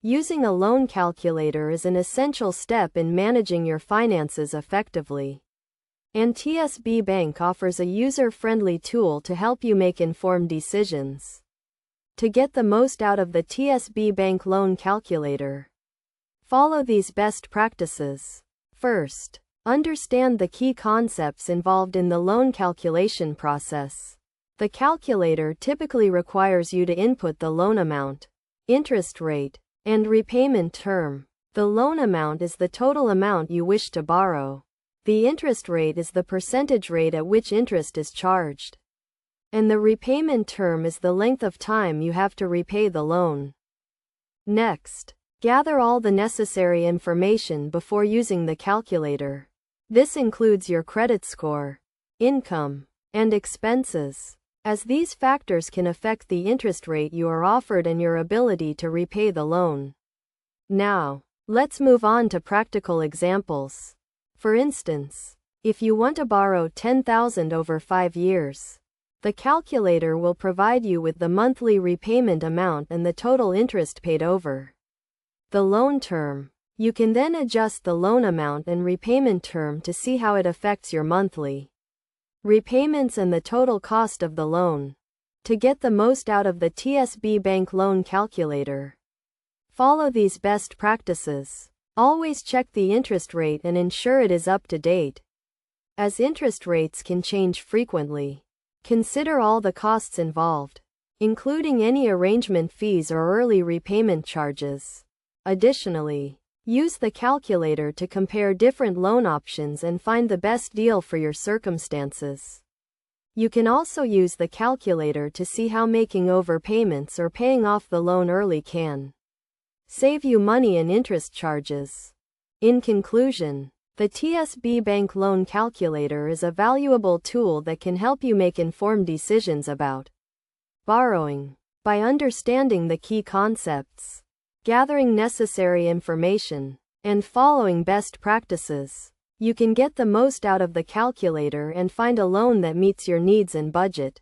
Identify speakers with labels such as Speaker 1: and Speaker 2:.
Speaker 1: Using a loan calculator is an essential step in managing your finances effectively. And TSB Bank offers a user-friendly tool to help you make informed decisions. To get the most out of the TSB Bank loan calculator, follow these best practices. First, understand the key concepts involved in the loan calculation process. The calculator typically requires you to input the loan amount, interest rate, and repayment term. The loan amount is the total amount you wish to borrow. The interest rate is the percentage rate at which interest is charged. And the repayment term is the length of time you have to repay the loan. Next, gather all the necessary information before using the calculator. This includes your credit score, income, and expenses, as these factors can affect the interest rate you are offered and your ability to repay the loan. Now, let's move on to practical examples. For instance, if you want to borrow $10,000 over 5 years, the calculator will provide you with the monthly repayment amount and the total interest paid over the loan term. You can then adjust the loan amount and repayment term to see how it affects your monthly repayments and the total cost of the loan. To get the most out of the TSB Bank loan calculator, follow these best practices. Always check the interest rate and ensure it is up to date, as interest rates can change frequently. Consider all the costs involved, including any arrangement fees or early repayment charges. Additionally, use the calculator to compare different loan options and find the best deal for your circumstances. You can also use the calculator to see how making overpayments or paying off the loan early can save you money and interest charges. In conclusion, the TSB Bank loan calculator is a valuable tool that can help you make informed decisions about borrowing. By understanding the key concepts, gathering necessary information, and following best practices, you can get the most out of the calculator and find a loan that meets your needs and budget.